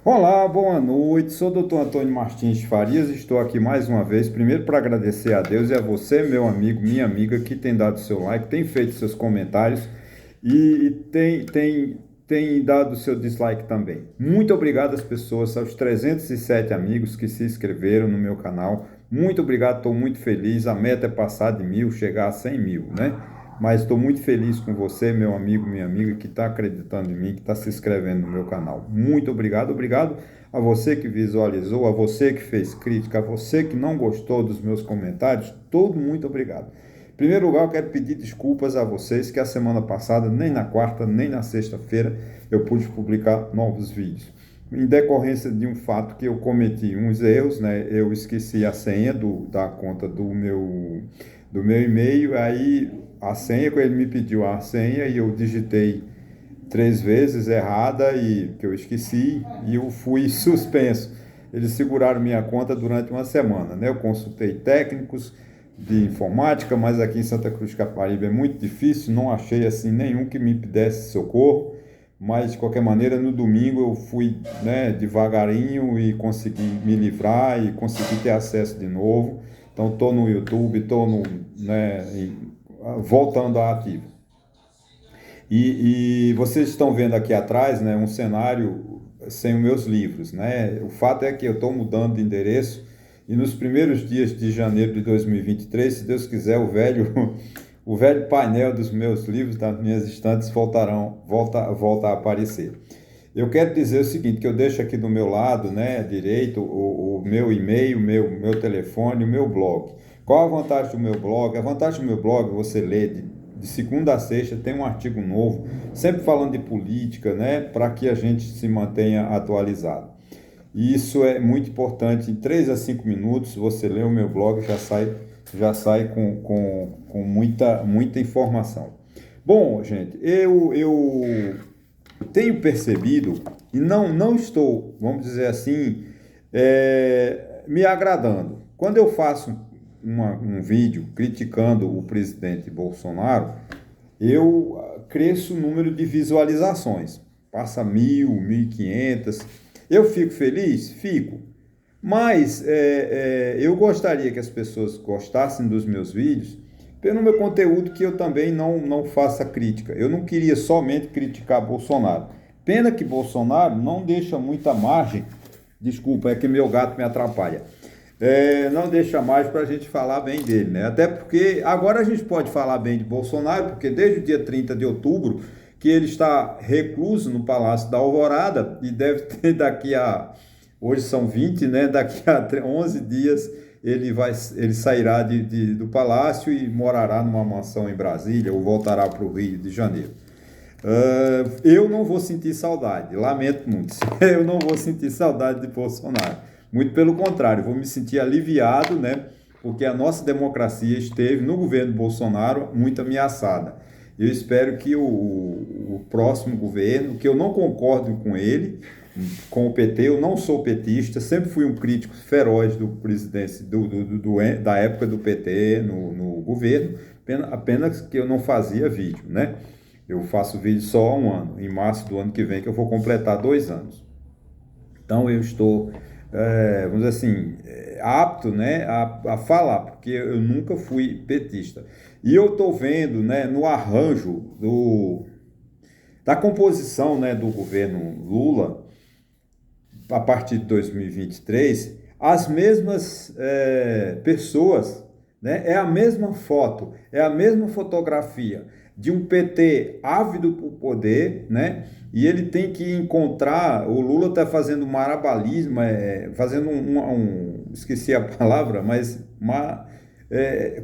Olá, boa noite. Sou o Dr. Antônio Martins Farias. Estou aqui mais uma vez. Primeiro, para agradecer a Deus e a você, meu amigo, minha amiga, que tem dado seu like, tem feito seus comentários e tem dado seu dislike também. Muito obrigado às pessoas, aos 307 amigos que se inscreveram no meu canal. Muito obrigado, estou muito feliz. A meta é passar de 1.000, chegar a 100 mil, né? Mas estou muito feliz com você, meu amigo, minha amiga, que está acreditando em mim, que está se inscrevendo no meu canal. Muito obrigado, obrigado a você que visualizou, a você que fez crítica, a você que não gostou dos meus comentários, todo muito obrigado. Em primeiro lugar, eu quero pedir desculpas a vocês que a semana passada, nem na quarta, nem na sexta-feira, eu pude publicar novos vídeos. Em decorrência de um fato que eu cometi uns erros, né? Eu esqueci a senha da conta do meu e-mail, aí a senha, quando ele me pediu a senha e eu digitei 3 vezes errada e que eu esqueci e eu fui suspenso. Eles seguraram minha conta durante uma semana, né? Eu consultei técnicos de informática, mas aqui em Santa Cruz de Caparibe é muito difícil, não achei assim nenhum que me desse socorro, mas de qualquer maneira no domingo eu fui, né, devagarinho e consegui me livrar e consegui ter acesso de novo. Então estou no YouTube, estou no, né, voltando à ativa. E vocês estão vendo aqui atrás, né, um cenário sem os meus livros, né? O fato é que eu estou mudando de endereço e nos primeiros dias de janeiro de 2023, se Deus quiser, o velho painel dos meus livros, das minhas estantes, volta a aparecer. Eu quero dizer o seguinte, que eu deixo aqui do meu lado, né, direito, o meu e-mail, meu telefone, o meu blog. Qual a vantagem do meu blog? A vantagem do meu blog, você lê de segunda a sexta, tem um artigo novo, sempre falando de política, né, para que a gente se mantenha atualizado. E isso é muito importante. Em 3 a 5 minutos, você lê o meu blog, já sai com muita informação. Bom, gente, eu tenho percebido e não estou, vamos dizer assim, me agradando. Quando eu faço um vídeo criticando o presidente Bolsonaro, eu cresço o número de visualizações. Passa 1.000, 1.500. Eu fico feliz? Fico. Mas eu gostaria que as pessoas gostassem dos meus vídeos pelo meu conteúdo, que eu também não faça crítica. Eu não queria somente criticar Bolsonaro. Pena que Bolsonaro não deixa muita margem. Desculpa, é que meu gato me atrapalha. Não deixa mais para a gente falar bem dele, né? Até porque agora a gente pode falar bem de Bolsonaro, porque desde o dia 30 de outubro, que ele está recluso no Palácio da Alvorada, e deve ter hoje são 20, né? Daqui a 11 dias ele sairá do palácio e morará numa mansão em Brasília ou voltará para o Rio de Janeiro. Eu não vou sentir saudade, lamento muito, eu não vou sentir saudade de Bolsonaro. Muito pelo contrário, vou me sentir aliviado, né? Porque a nossa democracia esteve no governo Bolsonaro muito ameaçada. Eu espero que o próximo governo, que eu não concordo com ele, com o PT, eu não sou petista, sempre fui um crítico feroz do presidente, da época do PT no governo, apenas que eu não fazia vídeo, né? Eu faço vídeo só há um ano, em março do ano que vem, que eu vou completar 2 anos. Então eu estou, vamos dizer assim, apto, né, a falar, porque eu nunca fui petista. E eu estou vendo, né, no arranjo da composição, né, do governo Lula, a partir de 2023, as mesmas pessoas, né, é a mesma foto, é a mesma fotografia de um PT ávido por poder, né? E ele tem que encontrar. O Lula está fazendo marabalismo, fazendo esqueci a palavra, mas uma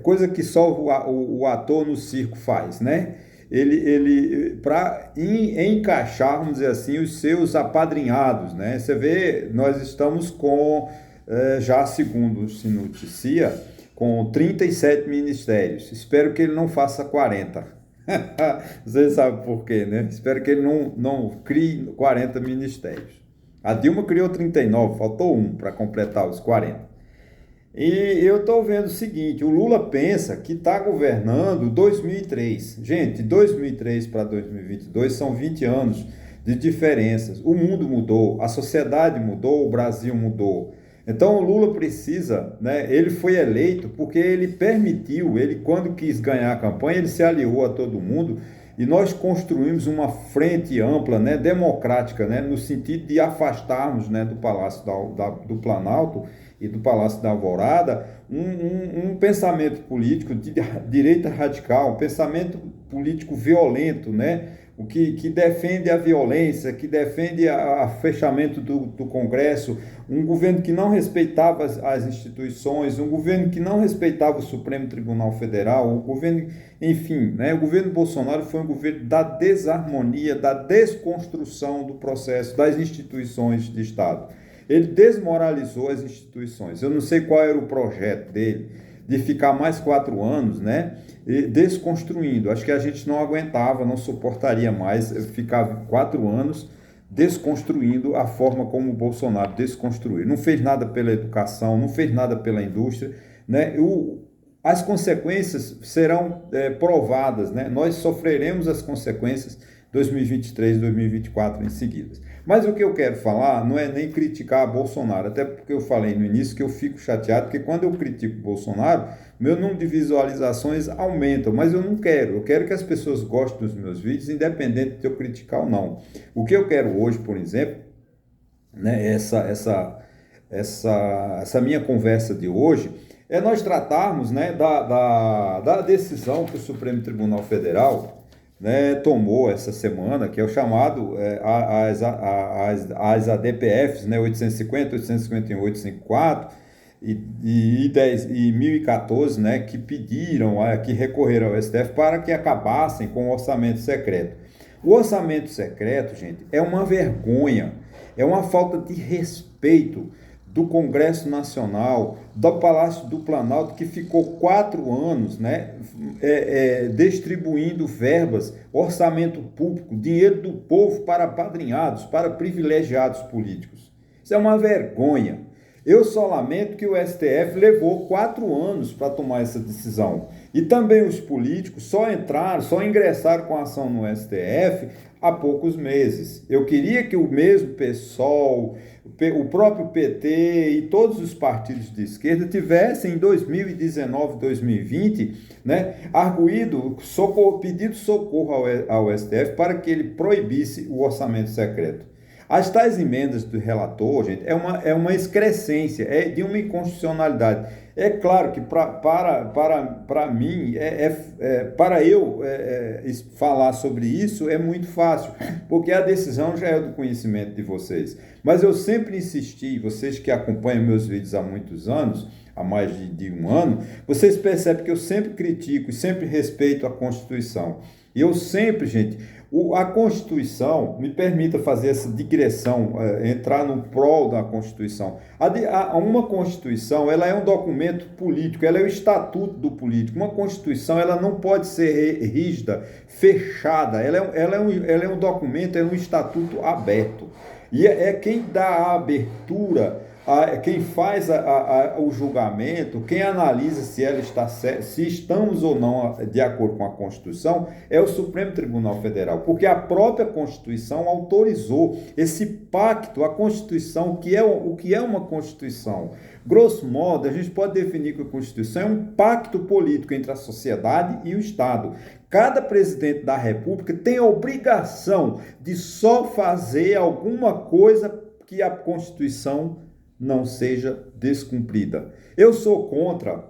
coisa que só o ator no circo faz, né? Ele para encaixar, vamos dizer assim, os seus apadrinhados, né? Você vê, nós estamos com, já segundo se noticia, com 37 ministérios. Espero que ele não faça 40. Você sabe por quê, né? Espero que ele não crie 40 ministérios. A Dilma criou 39, faltou um para completar os 40. E eu estou vendo o seguinte, o Lula pensa que está governando 2003. Gente, 2003 para 2022 são 20 anos. de diferenças. O mundo mudou, a sociedade mudou, o Brasil mudou. Então o Lula precisa, né, ele foi eleito porque ele permitiu, ele quando quis ganhar a campanha, ele se aliou a todo mundo e nós construímos uma frente ampla, né, democrática, né, no sentido de afastarmos, né, do Palácio do Planalto e do Palácio da Alvorada um pensamento político de direita radical, um pensamento político violento, né, o que defende a violência, que defende o fechamento do Congresso, um governo que não respeitava as instituições, um governo que não respeitava o Supremo Tribunal Federal, um governo, enfim, né, o governo Bolsonaro foi um governo da desarmonia, da desconstrução do processo das instituições de Estado. Ele desmoralizou as instituições. Eu não sei qual era o projeto dele, de ficar mais 4 anos, né, desconstruindo. Acho que a gente não aguentava, não suportaria mais ficar 4 anos desconstruindo a forma como o Bolsonaro desconstruiu. Não fez nada pela educação, não fez nada pela indústria, né? As consequências serão provadas, né? Nós sofreremos as consequências 2023, 2024 em seguida. Mas o que eu quero falar não é nem criticar Bolsonaro, até porque eu falei no início que eu fico chateado, porque quando eu critico Bolsonaro, meu número de visualizações aumenta, mas eu não quero. Eu quero que as pessoas gostem dos meus vídeos, independente de eu criticar ou não. O que eu quero hoje, por exemplo, né, essa minha conversa de hoje, é nós tratarmos, né, da decisão que o Supremo Tribunal Federal, né, tomou essa semana, que é o chamado as ADPFs, né, 850, 851, 854 e 1014, né, que pediram, que recorreram ao STF para que acabassem com o orçamento secreto. O orçamento secreto, gente, é uma vergonha, é uma falta de respeito do Congresso Nacional, do Palácio do Planalto, que ficou 4 anos, né, distribuindo verbas, orçamento público, dinheiro do povo para apadrinhados, para privilegiados políticos. Isso é uma vergonha. Eu só lamento que o STF levou 4 anos para tomar essa decisão. E também os políticos só ingressaram com a ação no STF há poucos meses. Eu queria que o mesmo PSOL, o próprio PT e todos os partidos de esquerda tivessem em 2019, 2020, né, pedido socorro ao STF para que ele proibisse o orçamento secreto. As tais emendas do relator, gente, é uma excrescência, é de uma inconstitucionalidade. É claro que para mim, para eu falar sobre isso é muito fácil, porque a decisão já é do conhecimento de vocês. Mas eu sempre insisti, vocês que acompanham meus vídeos há muitos anos, há mais de 1 ano, vocês percebem que eu sempre critico e sempre respeito a Constituição. E eu sempre, gente, a Constituição, me permita fazer essa digressão, entrar no prol da Constituição. Uma Constituição, ela é um documento político, ela é o estatuto do político. Uma Constituição, ela não pode ser rígida, fechada, ela é um documento, é um estatuto aberto. E é quem dá a abertura, quem faz o julgamento, quem analisa se ela está certa, se estamos ou não de acordo com a Constituição, é o Supremo Tribunal Federal, porque a própria Constituição autorizou esse pacto, a Constituição, o que é uma Constituição. Grosso modo, a gente pode definir que a Constituição é um pacto político entre a sociedade e o Estado. Cada presidente da República tem a obrigação de só fazer alguma coisa que a Constituição não seja descumprida. Eu sou contra,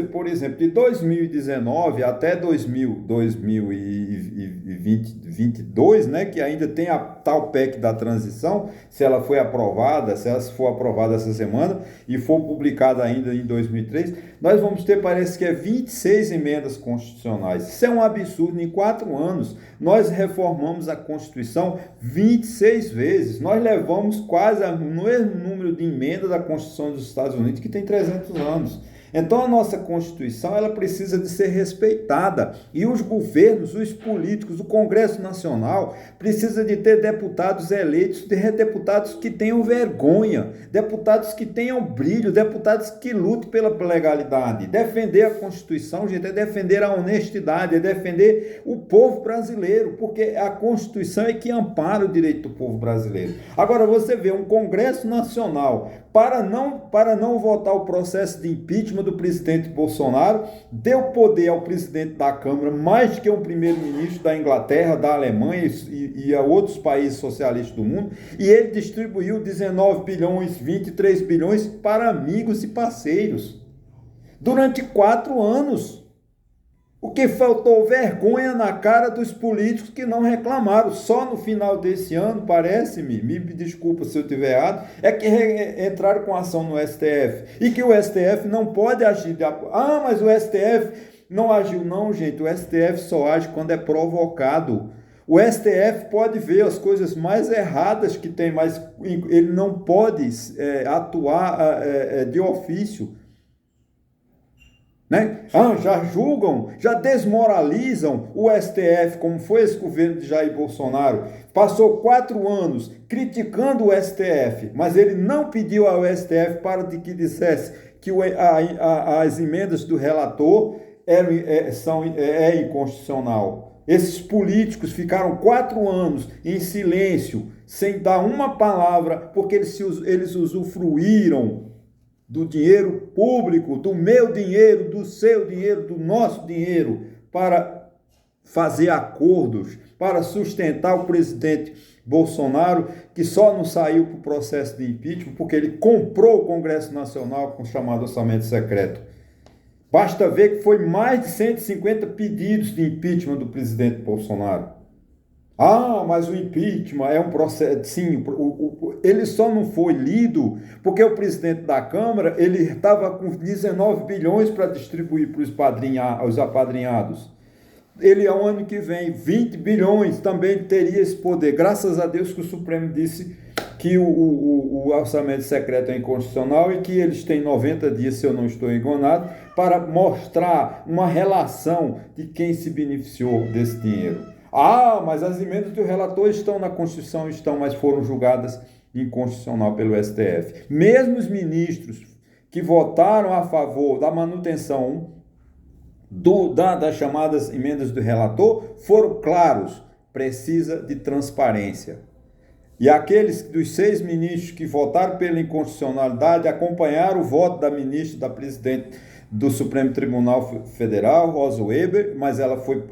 por exemplo, de 2019 até 2022, né, que ainda tem a tal PEC da transição, se ela for aprovada essa semana e for publicada ainda em 2003, nós vamos ter, parece que 26 emendas constitucionais. Isso é um absurdo. Em 4 anos, nós reformamos a Constituição 26 vezes. Nós levamos quase o mesmo número de emendas da Constituição dos Estados Unidos, que tem 300 anos. Então a nossa Constituição ela precisa de ser respeitada e os governos, os políticos, o Congresso Nacional precisa de ter deputados eleitos, de deputados que tenham vergonha, deputados que tenham brilho, deputados que lutem pela legalidade. Defender a Constituição, gente, é defender a honestidade, é defender o povo brasileiro, porque a Constituição é que ampara o direito do povo brasileiro. Agora você vê um Congresso Nacional para não votar o processo de impeachment do presidente Bolsonaro, deu poder ao presidente da Câmara mais que um primeiro-ministro da Inglaterra, da Alemanha e a outros países socialistas do mundo, e ele distribuiu 19 bilhões, 23 bilhões para amigos e parceiros durante 4 anos. O que faltou vergonha na cara dos políticos que não reclamaram. Só no final desse ano, parece-me, me desculpa se eu estiver errado, é que entraram com ação no STF. E que o STF não pode agir. Mas o STF não agiu. Não, gente, o STF só age quando é provocado. O STF pode ver as coisas mais erradas que tem, mas ele não pode atuar de ofício. Né? Já julgam, já desmoralizam o STF, como foi esse governo de Jair Bolsonaro. Passou 4 anos criticando o STF, mas ele não pediu ao STF para que dissesse que as emendas do relator é inconstitucional. Esses políticos ficaram 4 anos em silêncio, sem dar uma palavra, porque eles usufruíram do dinheiro público, do meu dinheiro, do seu dinheiro, do nosso dinheiro, para fazer acordos, para sustentar o presidente Bolsonaro, que só não saiu para o processo de impeachment porque ele comprou o Congresso Nacional com o chamado orçamento secreto. Basta ver que foi mais de 150 pedidos de impeachment do presidente Bolsonaro. Mas o impeachment é um processo. Sim, ele só não foi lido porque o presidente da Câmara ele estava com 19 bilhões para distribuir para os apadrinhados. Ele, ao ano que vem, 20 bilhões também teria esse poder. Graças a Deus que o Supremo disse que o orçamento secreto é inconstitucional e que eles têm 90 dias, se eu não estou enganado, para mostrar uma relação de quem se beneficiou desse dinheiro. Mas as emendas do relator estão na Constituição, mas foram julgadas inconstitucional pelo STF. Mesmo os ministros que votaram a favor da manutenção das chamadas emendas do relator foram claros, precisa de transparência. E aqueles dos 6 ministros que votaram pela inconstitucionalidade acompanharam o voto da ministra, da presidente do Supremo Tribunal Federal, Rosa Weber, mas ela foi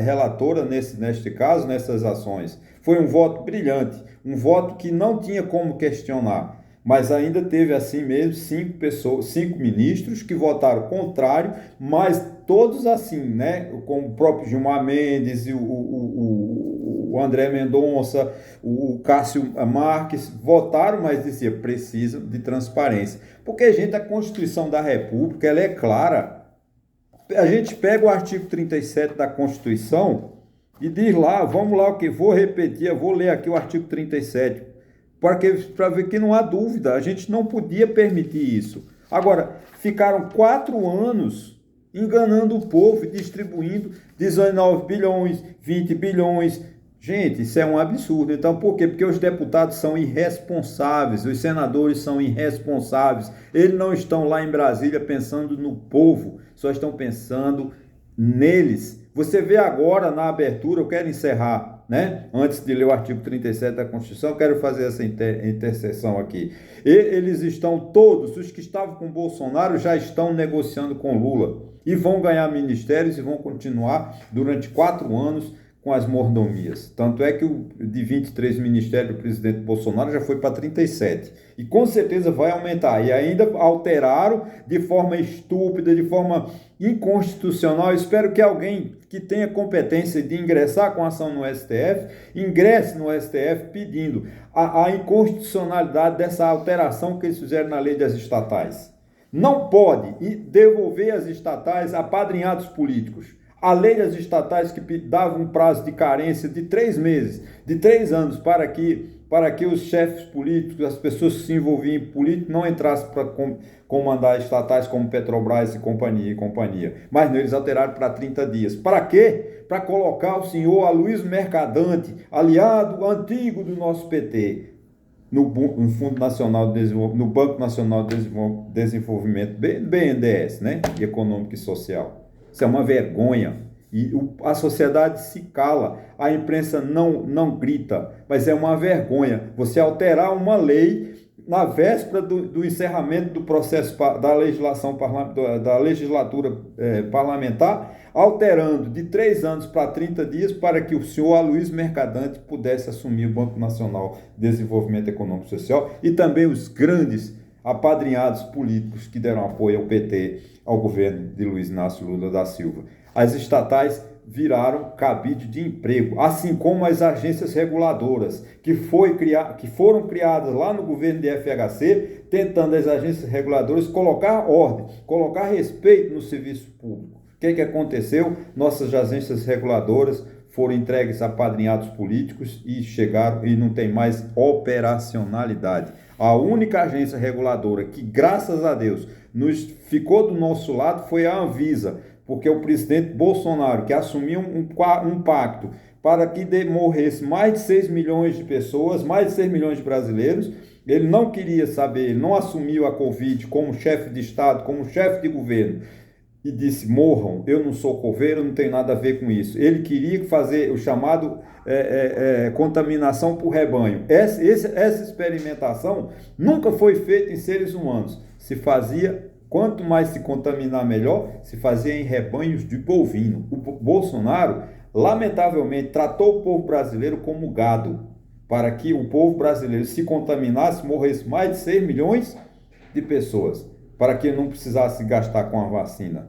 relatora neste caso, nessas ações. Foi um voto brilhante, um voto que não tinha como questionar, mas ainda teve assim mesmo 5 ministros que votaram contrário, mas todos assim, né? Como o próprio Gilmar Mendes, o André Mendonça, o Cássio Marques, votaram, mas dizia, precisam de transparência. Porque, gente, a Constituição da República, ela é clara. A gente pega o artigo 37 da Constituição e diz lá, vamos lá, vou repetir, eu vou ler aqui o artigo 37, para ver que não há dúvida, a gente não podia permitir isso. Agora, ficaram 4 anos enganando o povo e distribuindo 19 bilhões, 20 bilhões. Gente, isso é um absurdo. Então, por quê? Porque os deputados são irresponsáveis, os senadores são irresponsáveis. Eles não estão lá em Brasília pensando no povo, só estão pensando neles. Você vê agora na abertura, eu quero encerrar, né? Antes de ler o artigo 37 da Constituição, eu quero fazer essa interseção aqui. Eles estão todos, os que estavam com Bolsonaro, já estão negociando com Lula e vão ganhar ministérios e vão continuar durante 4 anos com as mordomias. Tanto é que de 23 ministérios do presidente Bolsonaro já foi para 37. E com certeza vai aumentar. E ainda alteraram de forma estúpida, de forma inconstitucional. Eu espero que alguém que tenha competência de ingressar com ação no STF, ingresse no STF pedindo a inconstitucionalidade dessa alteração que eles fizeram na lei das estatais. Não pode devolver as estatais a apadrinhados políticos. A lei das estatais que dava um prazo de carência de 3 meses, de 3 anos, para que para que os chefes políticos, as pessoas que se envolviam em política, não entrassem para comandar estatais como Petrobras e companhia. Mas não, eles alteraram para 30 dias. Para quê? Para colocar o senhor Aloysio Mercadante, aliado antigo do nosso PT, no Fundo Nacional de Desenvolvimento, no Banco Nacional de Desenvolvimento, BNDES, né? Econômico e Social. Isso é uma vergonha. E a sociedade se cala, a imprensa não grita, mas é uma vergonha você alterar uma lei na véspera do encerramento do processo da legislatura parlamentar, alterando de 3 anos para 30 dias para que o senhor Aloysio Mercadante pudesse assumir o Banco Nacional de Desenvolvimento Econômico e Social e também os grandes apadrinhados políticos que deram apoio ao PT, ao governo de Luiz Inácio Lula da Silva. As estatais viraram cabide de emprego, assim como as agências reguladoras, que foram criadas lá no governo de FHC, tentando as agências reguladoras colocar ordem, colocar respeito no serviço público. O que aconteceu? Nossas agências reguladoras foram entregues a apadrinhados políticos e chegaram e não tem mais operacionalidade. A única agência reguladora que, graças a Deus, ficou do nosso lado foi a Anvisa, porque o presidente Bolsonaro, que assumiu um pacto para que morresse mais de 6 milhões de pessoas, mais de 6 milhões de brasileiros, ele não queria saber, ele não assumiu a Covid como chefe de Estado, como chefe de governo, e disse, morram, eu não sou coveiro, não tenho nada a ver com isso. Ele queria fazer o chamado contaminação por rebanho. Essa experimentação nunca foi feita em seres humanos, se fazia. Quanto mais se contaminar, melhor, se fazia em rebanhos de bovino. O Bolsonaro, lamentavelmente, tratou o povo brasileiro como gado, para que o povo brasileiro se contaminasse, morresse mais de 6 milhões de pessoas, para que não precisasse gastar com a vacina.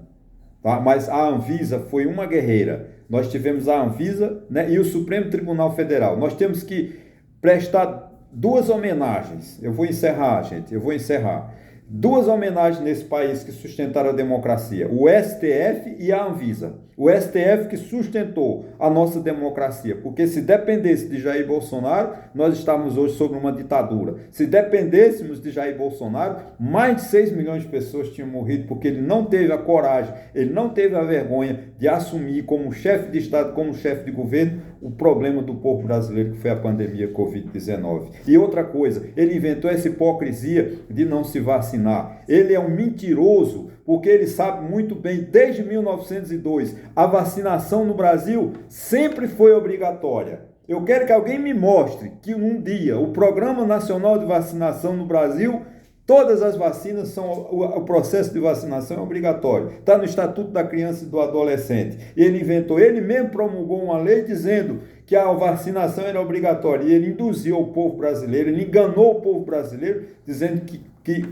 Tá? Mas a Anvisa foi uma guerreira. Nós tivemos a Anvisa, né, e o Supremo Tribunal Federal. Nós temos que prestar 2 homenagens. Eu vou encerrar. 2 homenagens nesse país que sustentaram a democracia, o STF e a Anvisa. O STF que sustentou a nossa democracia, porque se dependesse de Jair Bolsonaro, nós estávamos hoje sob uma ditadura. Se dependêssemos de Jair Bolsonaro, mais de 6 milhões de pessoas tinham morrido, porque ele não teve a coragem, ele não teve a vergonha de assumir como chefe de Estado, como chefe de governo, o problema do povo brasileiro, que foi a pandemia Covid-19. E outra coisa, ele inventou essa hipocrisia de não se vacinar. Ele é um mentiroso, porque ele sabe muito bem, desde 1902, a vacinação no Brasil sempre foi obrigatória. Eu quero que alguém me mostre que um dia o Programa Nacional de Vacinação no Brasil, todas as vacinas o processo de vacinação é obrigatório. Está no Estatuto da Criança e do Adolescente. Ele mesmo promulgou uma lei dizendo que a vacinação era obrigatória. E ele induziu o povo brasileiro, ele enganou o povo brasileiro, dizendo que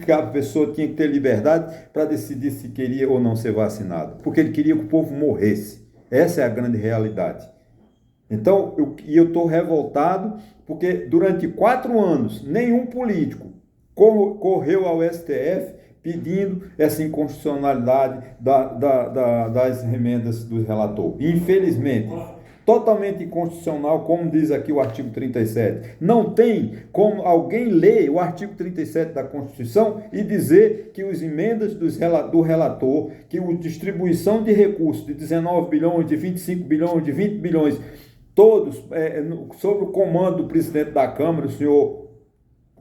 a pessoa tinha que ter liberdade para decidir se queria ou não ser vacinado. Porque ele queria que o povo morresse. Essa é a grande realidade. Então, eu estou revoltado, porque durante 4 anos, nenhum político correu ao STF pedindo essa inconstitucionalidade das emendas do relator. Infelizmente, totalmente inconstitucional, como diz aqui o artigo 37. Não tem como alguém ler o artigo 37 da Constituição e dizer que as emendas do relator, que a distribuição de recursos de 19 bilhões, de 25 bilhões, de 20 bilhões, todos sob o comando do presidente da Câmara, o senhor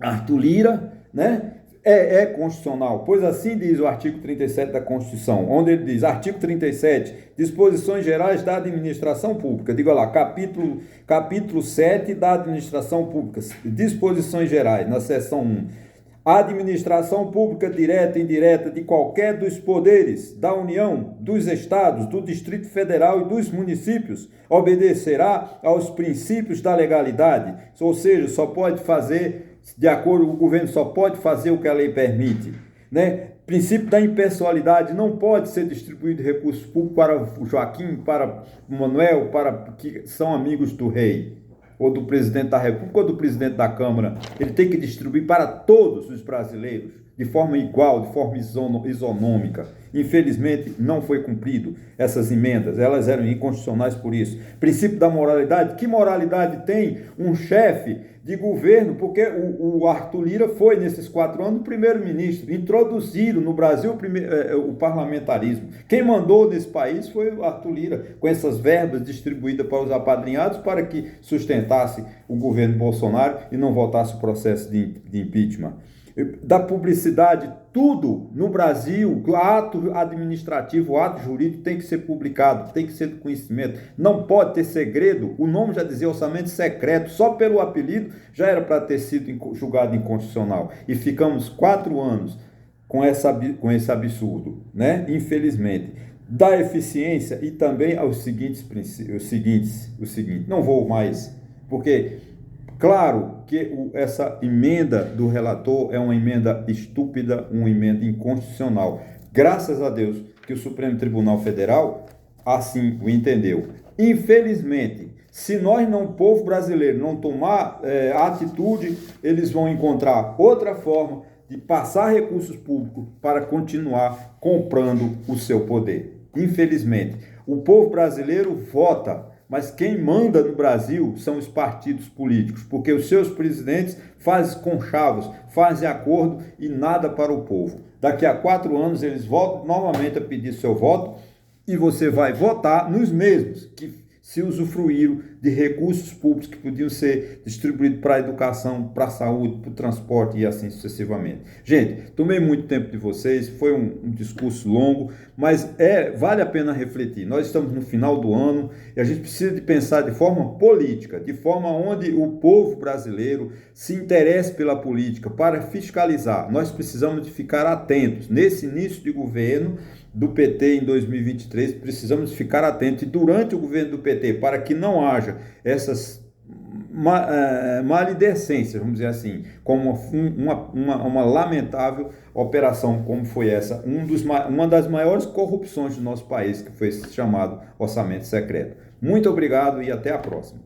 Arthur Lira, né? É constitucional, pois assim diz o artigo 37 da Constituição, onde ele diz, artigo 37, disposições gerais da administração pública, diga lá, capítulo 7 da administração pública, disposições gerais, na seção 1, a administração pública direta e indireta de qualquer dos poderes da União, dos Estados, do Distrito Federal e dos municípios obedecerá aos princípios da legalidade, ou seja, só pode fazer de acordo, o governo só pode fazer o que a lei permite, né? Princípio da impessoalidade, não pode ser distribuído recursos públicos para o Joaquim, para o Manuel, para que são amigos do rei, ou do presidente da República, ou do presidente da Câmara. Ele tem que distribuir para todos os brasileiros, de forma igual, de forma isonômica. Infelizmente, não foi cumprido essas emendas, elas eram inconstitucionais por isso. Princípio da moralidade, que moralidade tem um chefe de governo, porque o Arthur Lira foi, nesses 4 anos, o primeiro-ministro. Introduziram no Brasil o parlamentarismo. Quem mandou nesse país foi o Arthur Lira, com essas verbas distribuídas para os apadrinhados para que sustentasse o governo Bolsonaro e não voltasse o processo de impeachment. Da publicidade, tudo no Brasil, o ato administrativo, o ato jurídico tem que ser publicado, tem que ser do conhecimento, não pode ter segredo. O nome já dizia orçamento secreto, só pelo apelido já era para ter sido julgado inconstitucional. E ficamos 4 anos com esse absurdo, né? Infelizmente. Da eficiência e também aos seguintes, não vou mais, porque claro que essa emenda do relator é uma emenda estúpida, uma emenda inconstitucional. Graças a Deus que o Supremo Tribunal Federal assim o entendeu. Infelizmente, se nós, o povo brasileiro, não tomar atitude, eles vão encontrar outra forma de passar recursos públicos para continuar comprando o seu poder. Infelizmente, o povo brasileiro vota, mas quem manda no Brasil são os partidos políticos, porque os seus presidentes fazem conchavos, fazem acordo e nada para o povo. Daqui a 4 anos eles voltam novamente a pedir seu voto e você vai votar nos mesmos que se usufruíram de recursos públicos que podiam ser distribuídos para a educação, para a saúde, para o transporte e assim sucessivamente. Gente, tomei muito tempo de vocês, foi um discurso longo, mas vale a pena refletir. Nós estamos no final do ano e a gente precisa de pensar de forma política, de forma onde o povo brasileiro se interesse pela política para fiscalizar. Nós precisamos de ficar atentos. Nesse início de governo do PT em 2023, precisamos ficar atentos e durante o governo do PT, para que não haja essas maledicências, vamos dizer assim, como uma lamentável operação como foi essa, uma das maiores corrupções do nosso país, que foi esse chamado orçamento secreto. Muito obrigado e até a próxima.